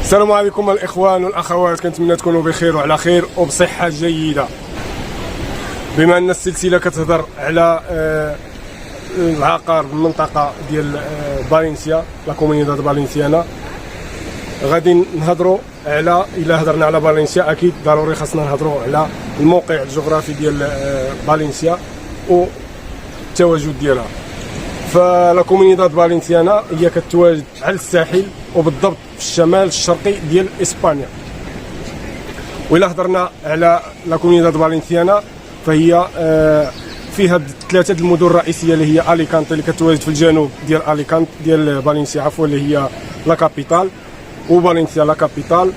السلام عليكم الاخوان والاخوات، كنتمنى تكونوا بخير وعلى خير وبصحه جيده. بما ان السلسله كتهضر على العقار في المنطقه ديال فالنسيا، لا كومونيداد فالنسيانا، غادي نهضروا على، الا هضرنا على فالنسيا اكيد ضروري خاصنا نهضروا على الموقع الجغرافي ديال فالنسيا والتواجد ديالها. فلا كومونيداد فالنسيانا هي كتواجد على الساحل وبالضبط في الشمال الشرقي ديال اسبانيا. وإلا هضرنا على لا كومونيداد فالنسيانا فهي فيها ثلاثه المدن الرئيسيه اللي هي اليكانت اللي كتواجد في الجنوب ديال اليكانت ديال فالنسيا، عفوا، اللي هي لا كابيتال، وفالنسيا لا كابيتال،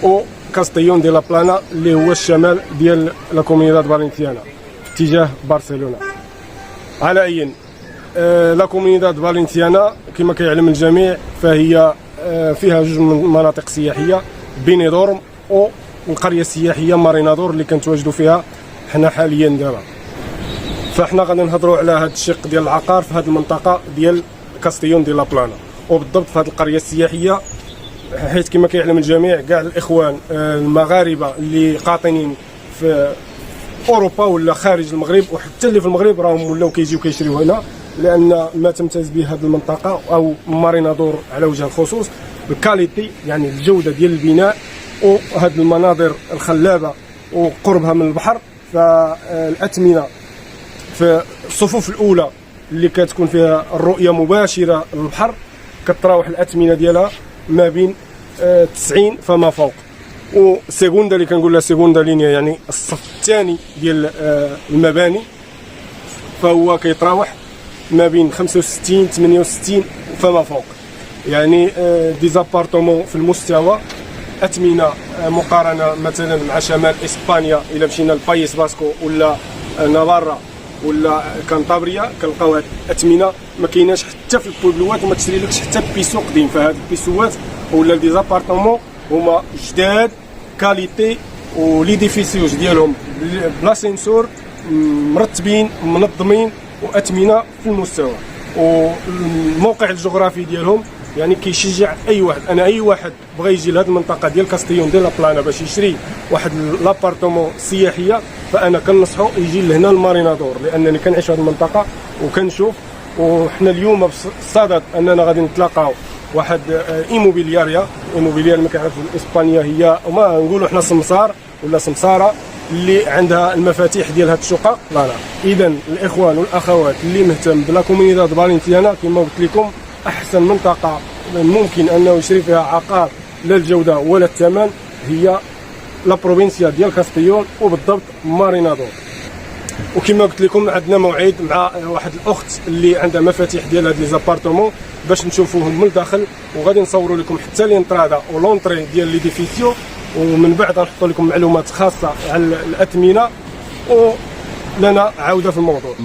وكاستيون دي لا بلانا اللي هو الشمال ديال لا كومونيداد فالنسيانا في اتجاه برشلونه. على اي لا كومونيداد فالنسيانا كما كيعلم الجميع فهي فيها جوج مناطق سياحيه، بينيدورم والقريه السياحيه مارينادور اللي كنتواجدوا فيها حنا حاليا دابا. فاحنا غادي نهضروا على هذا الشق ديال العقار في هذه المنطقه ديال كاستيون دي لا بلانا، وبالضبط في هذه القريه السياحيه، حيث كما كيعلم الجميع كاع الاخوان المغاربه اللي قاطنين في اوروبا ولا خارج المغرب وحتى اللي في المغرب راهم ولاو كيجيو كيشريو هنا، لان ما تمتاز به هذه المنطقه او مارينادور على وجه الخصوص الكاليتي، يعني الجوده ديال البناء وهذه المناظر الخلابه وقربها من البحر. فالاثمنه في الصفوف الاولى اللي كتكون فيها الرؤيه مباشره للبحر كتراوح الاثمنه ديالها ما بين 90 فما فوق، وسيكوندا اللي كنقول لها سيكوندا لينيا يعني الصف الثاني ديال المباني فهو كيتراوح ما بين 65 68 فما فوق، يعني ديزابارتومون في المستوى اثمنه مقارنه مثلا مع شمال اسبانيا. الا مشينا لبايس باسكو ولا نافارا ولا كانطابريا كنلقاو اثمنه ما كايناش حتى في البوبلوات وما تشريلكش حتى بيسو قديم. فهاد البيسوات ولا ديزابارتومون هما جداد كاليتي وليديفيسيوز ديالهم بلا سنسور، مرتبين منظمين واثمنه في المستوى. والموقع الجغرافي ديالهم يعني كيشجع اي واحد، انا اي واحد بغى يجي لهاد المنطقه ديال كاستيون دي لا بلانا باش يشري واحد لابارتومون سياحيه، فانا كنصحو يجي لهنا المارينادور، لانني كنعيش في هذه المنطقه وكنشوف. وحنا اليوم بصدد اننا غادي نتلاقاو واحد ايموبيلياريا ما كيعرفش اسبانيا، هي وما نقولوا حنا سمسار ولا سمساره اللي عندها المفاتيح ديال هاد الشقق. لا اذا الاخوان والاخوات اللي مهتم بلا كومونيداد فالنسيانا كما قلت لكم احسن منطقه ممكن انه يشري فيها عقار لا الجوده ولا الثمن هي لا بروفينسيا ديال كاستيون وبالضبط مارينادور. وكما قلت لكم عندنا موعد مع واحد الاخت اللي عندها مفاتيح ديال هاد لي زابارتومون باش نشوفوهم من الداخل، وغادي نصوروا لكم حتى لينطرادا ولونطري ديال ليديفيسيو، ومن بعد غنحط لكم معلومات خاصه على الاثمنه ولنا عوده في الموضوع.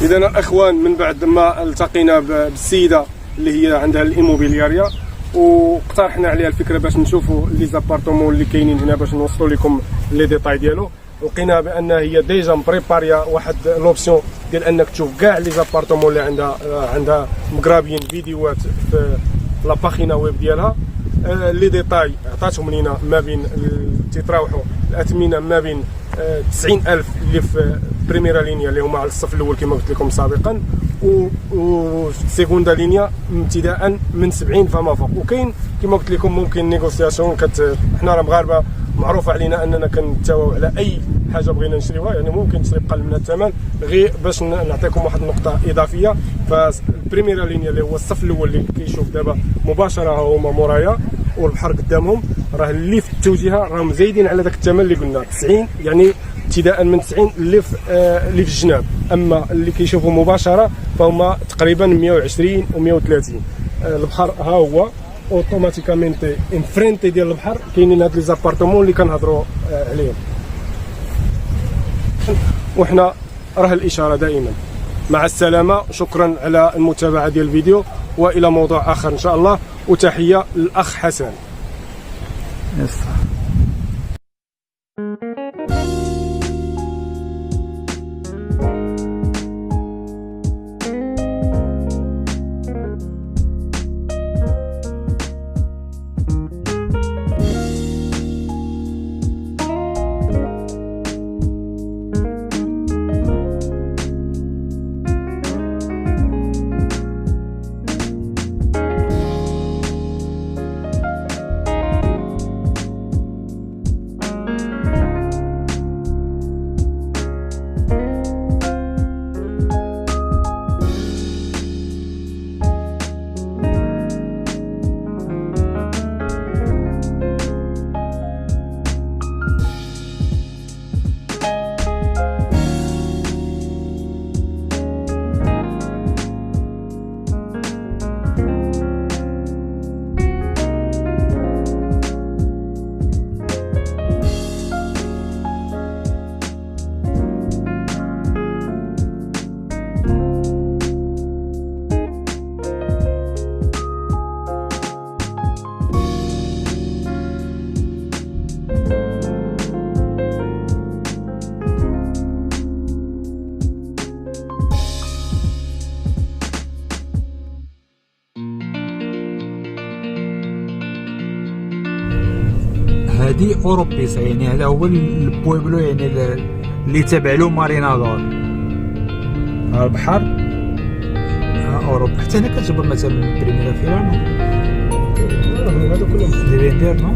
إذا الأخوان من بعد ما التقينا بالسيدة اللي هي عندها الإيموبيلياريا واقترحنا عليها الفكرة باش نشوفوا لي زابارتومون اللي كاينين هنا باش نوصلوا لكم لي ديتاي ديالو، لقينا بأن هي ديجا مبريباريا واحد لوبسيون ديال أنك تشوف كاع لي زابارتومون اللي عندها مقرابين فيديوهات في لا باغينا ويب ديالها. لي ديتاي عطاتهم لينا ما بين تيتراوحوا الاثمنه ما بين 90,000 اللي في بريميرا لينيا اللي هما على الصف الاول كما قلت لكم سابقا، و سيكوندا لينيا ابتداء من 70 فما فوق. وكاين كما قلت لكم ممكن نيغوسياسيون حنا راه مغاربه معروف علينا اننا كنتواو على اي حاجه بغينا نشريوها، يعني ممكن تشري بقل من الثمن. غير باش نعطيكم واحد النقطه اضافيه، فالبريميرا لينيا اللي هو الصف الاول اللي كيشوف دابا مباشره هما مورايا والبحر قدامهم، راه اللي في التوجيهه راهم زايدين على داك الثمن اللي قلنا 90، يعني ابتداء من 90 اللي في الجناب. اما اللي كيشوفوا مباشره فهما تقريبا 120 و130. البحر ها هو اوتوماتيكامنتي انفرينتي ديال البحر. كاينين هاد لي زابارتمون اللي كنهضروا عليهم، وحنا راه الاشاره دائما. مع السلامه، شكرا على المتابعه ديال الفيديو، والى موضوع اخر ان شاء الله. وتحيه للاخ حسن. هادي اوروبيسا، يعني هذا هو البويبلو يعني اللي تابع له مارينادور. البحر اوروبا. حتى هنا كتجبر مثلا بريميرا فيرانو، هادو كلهم ديال نو.